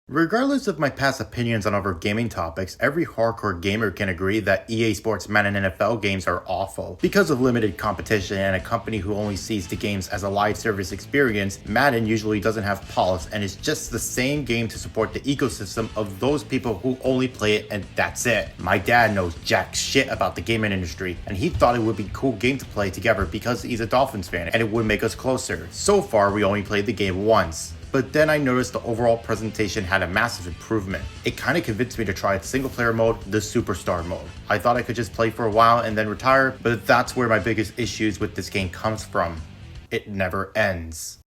Regardless of my past opinions on other gaming topics, every hardcore gamer can agree that EA Sports Madden NFL games are awful. Because of limited competition and a company who only sees the games as a live service experience, Madden usually doesn't have polish and is just the same game to support the ecosystem of those people who only play it and that's it. My dad knows jack shit about the gaming industry and he thought it would be a cool game to play together because he's a Dolphins fan and it would make us closer. So far we only played the game once. But then I noticed the overall presentation had a massive improvement. It kinda convinced me to try the single player mode, the superstar mode. I thought I could just play for a while and then retire, but that's where my biggest issues with this game comes from. It never ends.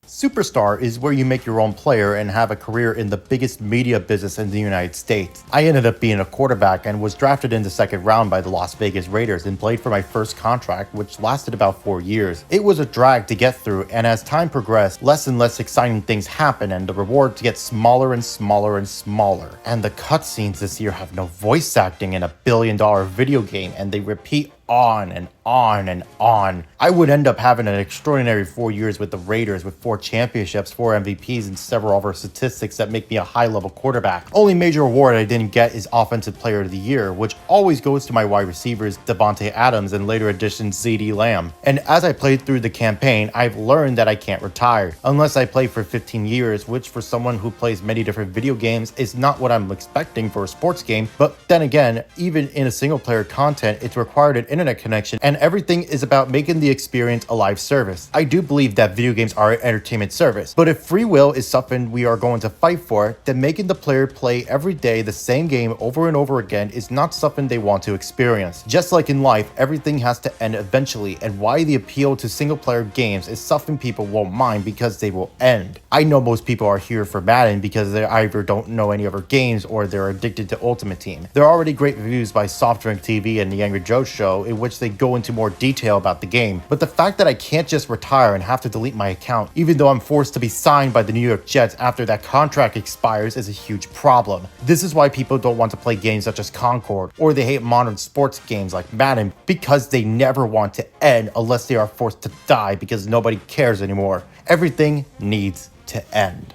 Superstar is where you make your own player and have a career in the biggest media business in the United States. I ended up being a quarterback and was drafted in the second round by the Las Vegas Raiders and played for my first contract, which lasted about 4 years. It was a drag to get through, and as time progressed, less and less exciting things happen and the rewards get smaller and smaller and smaller. And the cutscenes this year have no voice acting in a billion-dollar video game, and they repeat on and on and on. I would end up having an extraordinary 4 years with the Raiders with 4 championships, 4 MVPs, and several other statistics that make me a high-level quarterback. Only major award I didn't get is Offensive Player of the Year, which always goes to my wide receivers Devontae Adams and later addition CeeDee Lamb. And as I played through the campaign, I've learned that I can't retire unless I play for 15 years, which for someone who plays many different video games is not what I'm expecting for a sports game. But then again, even in a single-player content, it's required an internet connection, and everything is about making the experience a live service. I do believe that video games are an entertainment service, but if free will is something we are going to fight for, then making the player play every day the same game over and over again is not something they want to experience. Just like in life, everything has to end eventually, and why the appeal to single-player games is something people won't mind because they will end. I know most people are here for Madden because they either don't know any other games or they're addicted to Ultimate Team. There are already great reviews by Soft Drink TV and The Angry Joe Show in which they go into more detail about the game, but the fact that I can't just retire and have to delete my account even though I'm forced to be signed by the New York Jets after that contract expires is a huge problem. This is why people don't want to play games such as Concord, or they hate modern sports games like Madden because they never want to end unless they are forced to die because nobody cares anymore. Everything needs to end.